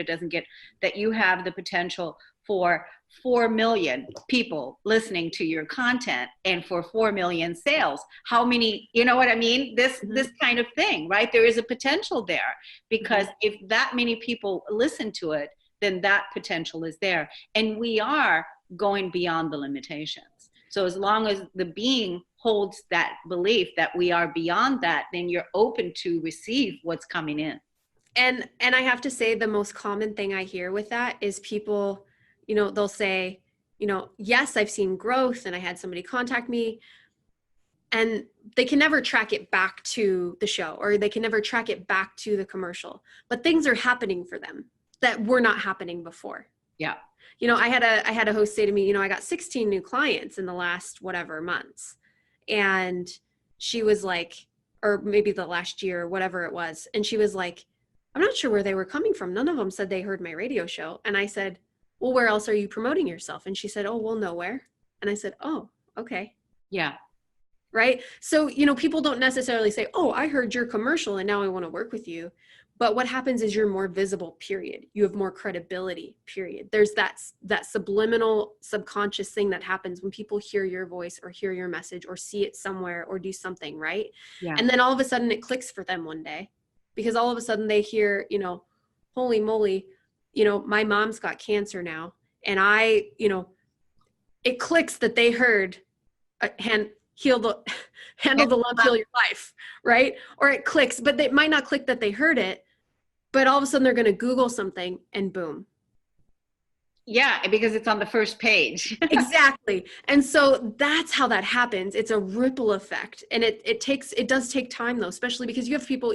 that you have the potential for 4 million people listening to your content and for 4 million sales. How many, you know what I mean? This kind of thing, right? There is a potential there, because if that many people listen to it, then that potential is there. And we are going beyond the limitations. So as long as the being holds that belief that we are beyond that, then you're open to receive what's coming in. And I have to say, the most common thing I hear with that is people, they'll say, yes, I've seen growth and I had somebody contact me, and they can never track it back to the show, or they can never track it back to the commercial, but things are happening for them that were not happening before. Yeah. I had a host say to me, I got 16 new clients in the last whatever months. And she was like, or maybe the last year, whatever it was. And she was like, I'm not sure where they were coming from. None of them said they heard my radio show. And I said, well, where else are you promoting yourself? And she said, oh, well, nowhere. And I said, oh, okay. Yeah. Right. So, people don't necessarily say, oh, I heard your commercial and now I want to work with you. But what happens is you're more visible, period. You have more credibility, period. There's that subliminal, subconscious thing that happens when people hear your voice or hear your message or see it somewhere or do something, right? Yeah. And then all of a sudden it clicks for them one day, because all of a sudden they hear, holy moly, my mom's got cancer now. And it clicks that they heard handle the lump, heal your life, right? Or it clicks, but it might not click that they heard it, but all of a sudden they're going to Google something and boom. Yeah, because it's on the first page. Exactly. And so that's how that happens. It's a ripple effect. And it does take time though, especially because you have people,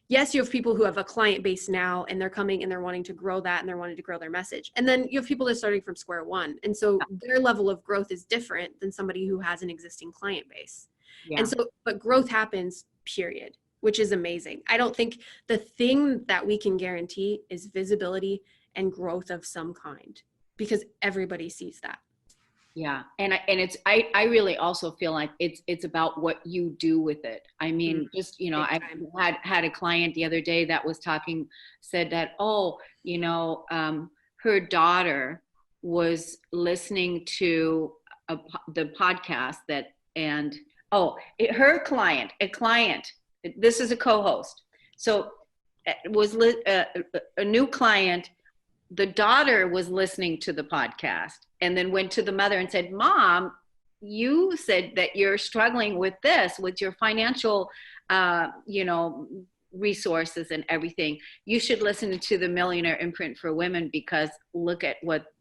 yes, you have people who have a client base now and they're coming and they're wanting to grow that and they're wanting to grow their message. And then you have people that are starting from square one. And so their level of growth is different than somebody who has an existing client base. Yeah. And so, but growth happens, period, which is amazing. I don't think the thing that we can guarantee is visibility and growth of some kind, because everybody sees that. Yeah. And I really also feel like it's about what you do with it. I mean, just, I had a client the other day that was said that, her daughter was listening to the podcast her client, this is a co-host. So it was a new client. The daughter was listening to the podcast and then went to the mother and said, Mom, you said that you're struggling with this, with your financial, resources and everything. You should listen to the Millionaire Imprint for Women, because look at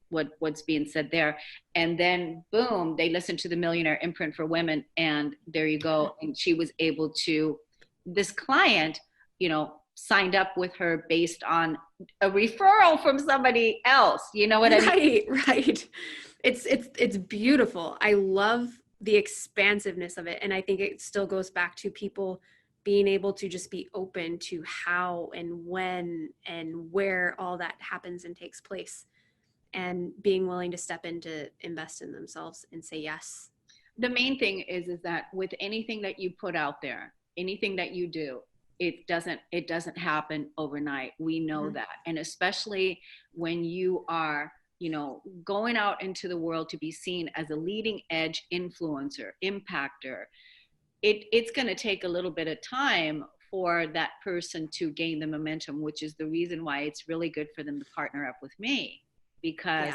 what's being said there. And then boom, they listened to the Millionaire Imprint for Women, and there you go. And she was able to, this client, signed up with her based on a referral from somebody else. You know what I mean? Right. It's beautiful. I love the expansiveness of it. And I think it still goes back to people being able to just be open to how and when and where all that happens and takes place, and being willing to step in to invest in themselves and say yes. The main thing is that with anything that you put out there, anything that you do, it doesn't happen overnight. We know that. And especially when you are, going out into the world to be seen as a leading edge influencer, impactor, it's going to take a little bit of time for that person to gain the momentum, which is the reason why it's really good for them to partner up with me, because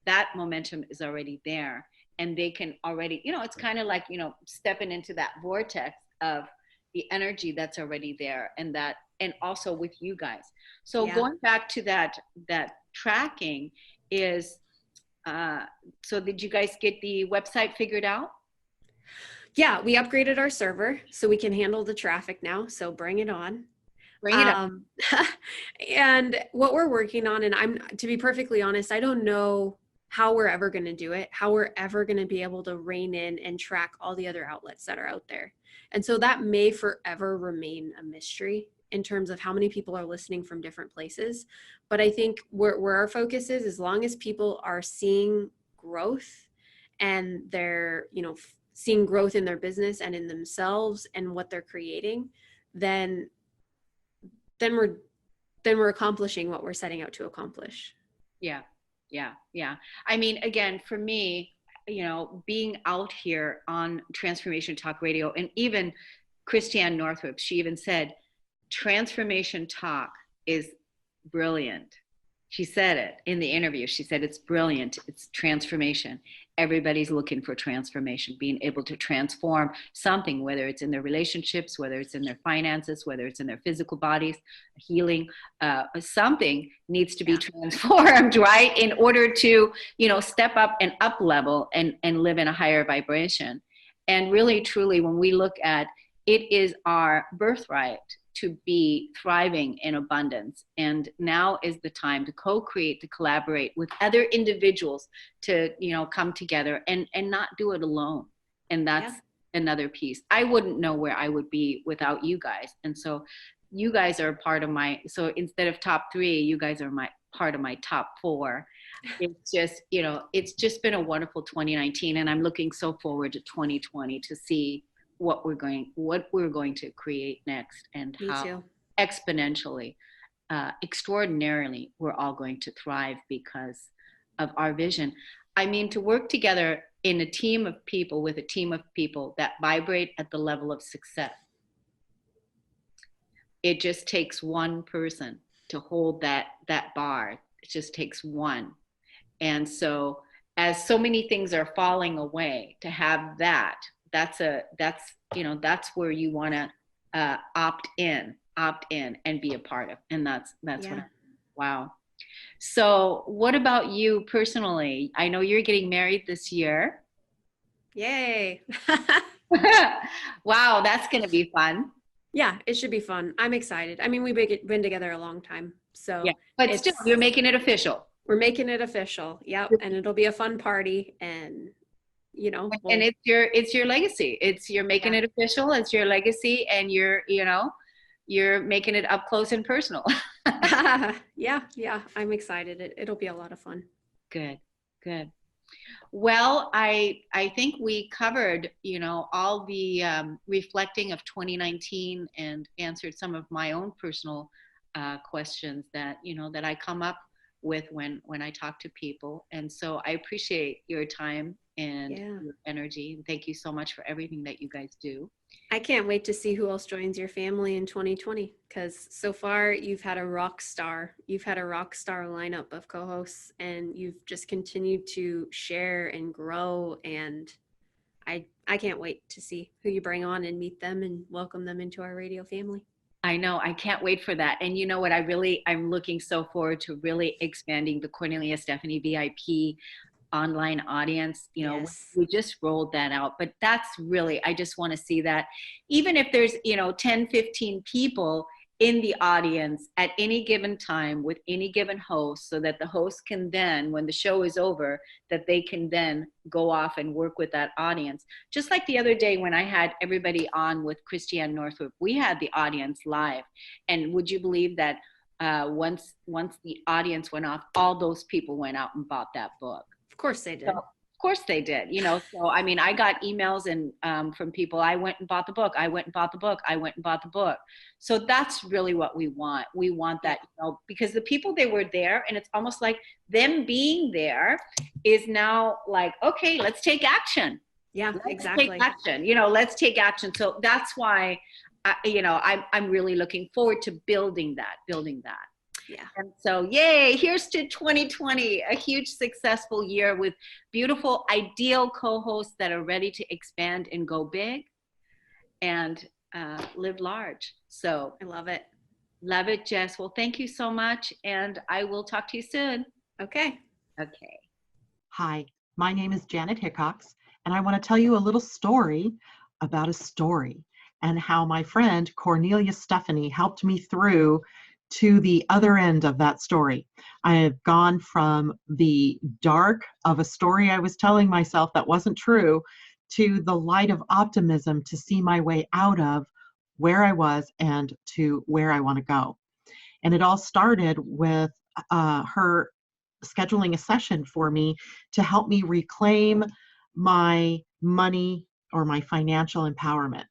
that momentum is already there, and they can already, it's kind of like, stepping into that vortex of the energy that's already there, and also with you guys. So going back to that tracking is, so did you guys get the website figured out? Yeah, we upgraded our server so we can handle the traffic now. So bring it on. Bring it on. And what we're working on, and to be perfectly honest, I don't know how we're ever going to do it, how we're ever going to be able to rein in and track all the other outlets that are out there. And so that may forever remain a mystery in terms of how many people are listening from different places. But I think where our focus is, as long as people are seeing growth and they're, seeing growth in their business and in themselves and what they're creating, then we're accomplishing what we're setting out to accomplish. Yeah. I mean, again, for me, being out here on Transformation Talk Radio, and even Christiane Northrup, she even said, Transformation Talk is brilliant. She said it in the interview. She said, it's brilliant. It's transformation. Everybody's looking for transformation, being able to transform something, whether it's in their relationships, whether it's in their finances, whether it's in their physical bodies, healing, something needs to be transformed, right? In order to, step up and up level and live in a higher vibration. And really, truly, when we look at it, is our birthright to be thriving in abundance. And now is the time to co-create, to collaborate with other individuals to, come together and not do it alone. And that's another piece. I wouldn't know where I would be without you guys. And so you guys are part of so instead of top 3, you guys are part of my top 4. It's just, it's just been a wonderful 2019. And I'm looking so forward to 2020 to see what we're going to create next, and how exponentially, extraordinarily, we're all going to thrive because of our vision. I mean, to work together in a team of people, with a team of people that vibrate at the level of success. It just takes one person to hold that bar. It just takes one. And so as so many things are falling away, to have that's where you want to opt in and be a part of. And that's wow. So what about you personally? I know you're getting married this year. Yay. Wow, that's going to be fun. Yeah, it should be fun. I'm excited. I mean, we've been together a long time. So yeah, but still, you're making it official. We're making it official. Yep. And it'll be a fun party, and and it's your legacy. You're making it official. It's your legacy, and you're making it up close and personal. Yeah. I'm excited. It'll be a lot of fun. Good. Well, I think we covered, all the reflecting of 2019 and answered some of my own personal questions that, that I come up with when I talk to people. And so I appreciate your time and your energy. And thank you so much for everything that you guys do. I can't wait to see who else joins your family in 2020, because so far you've had a rock star. You've had a rock star lineup of co-hosts, and you've just continued to share and grow. And I can't wait to see who you bring on and meet them and welcome them into our radio family. I know. I can't wait for that. And you know what? I'm looking so forward to really expanding the Kornelia Stephanie VIP online audience. We just rolled that out, but that's really, I just want to see that even if there's, 10, 15 people in the audience at any given time with any given host, so that the host can then, when the show is over, that they can then go off and work with that audience. Just like the other day when I had everybody on with Christiane Northrup, we had the audience live. And would you believe that once the audience went off, all those people went out and bought that book? Of course they did. So, of course they did. So I mean, I got emails and from people, I went and bought the book. I went and bought the book. I went and bought the book. So that's really what we want. We want that, because the people, they were there, and it's almost like them being there is now like, okay, let's take action. Yeah, Take action. Let's take action. So that's why, I'm really looking forward to building that. Yeah. And so, yay, here's to 2020, a huge successful year with beautiful, ideal co-hosts that are ready to expand and go big and live large. So I love it. Love it, Jess. Well, thank you so much. And I will talk to you soon. Okay. Hi, my name is Janet Hickox, and I want to tell you a little story about a story and how my friend Kornelia Stephanie helped me through to the other end of that story. I have gone from the dark of a story I was telling myself that wasn't true to the light of optimism to see my way out of where I was and to where I want to go. And it all started with her scheduling a session for me to help me reclaim my money or my financial empowerment.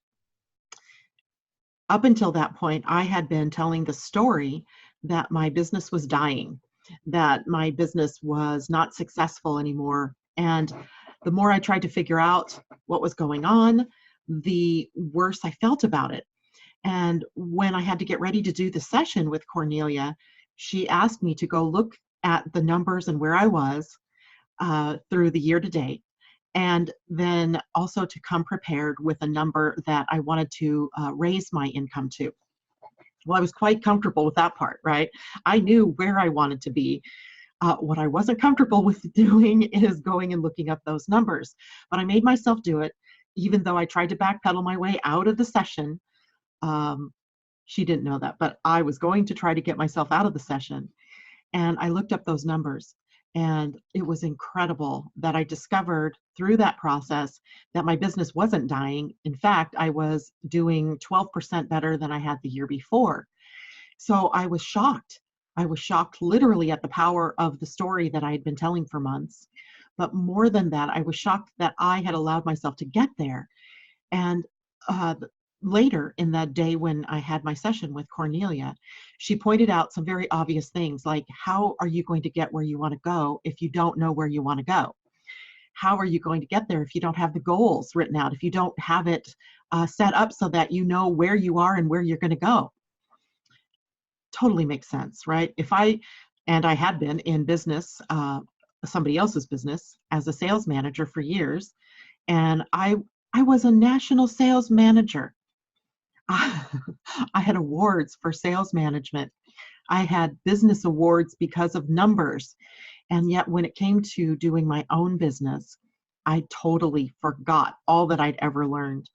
Up until that point, I had been telling the story that my business was dying, that my business was not successful anymore. And the more I tried to figure out what was going on, the worse I felt about it. And when I had to get ready to do the session with Kornelia, she asked me to go look at the numbers and where I was through the year to date, and then also to come prepared with a number that I wanted to raise my income to. Well, I was quite comfortable with that part, right? I knew where I wanted to be. What I wasn't comfortable with doing is going and looking up those numbers, but I made myself do it, even though I tried to backpedal my way out of the session. She didn't know that, but I was going to try to get myself out of the session. And I looked up those numbers, and it was incredible that I discovered through that process that my business wasn't dying. In fact, I was doing 12% better than I had the year before. So I was shocked. I was shocked literally at the power of the story that I had been telling for months. But more than that, I was shocked that I had allowed myself to get there. And later in that day when I had my session with Kornelia, she pointed out some very obvious things, like, how are you going to get where you want to go if you don't know where you want to go? How are you going to get there if you don't have the goals written out, if you don't have it set up so that you know where you are and where you're going to go? Totally makes sense, right? I had been in business, somebody else's business, as a sales manager for years, and I was a national sales manager. I had awards for sales management. I had business awards because of numbers. And yet when it came to doing my own business, I totally forgot all that I'd ever learned.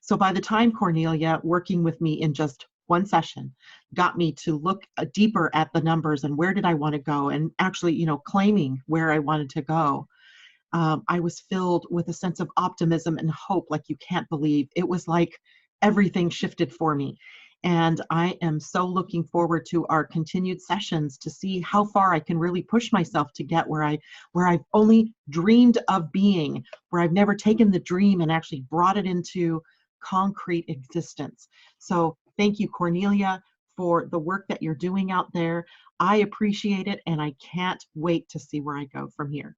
So by the time Kornelia, working with me in just one session, got me to look deeper at the numbers and where did I want to go, and actually, claiming where I wanted to go, I was filled with a sense of optimism and hope like you can't believe. It was like everything shifted for me. And I am so looking forward to our continued sessions to see how far I can really push myself to get where I've only dreamed of being, where I've never taken the dream and actually brought it into concrete existence. So thank you, Kornelia, for the work that you're doing out there. I appreciate it, and I can't wait to see where I go from here.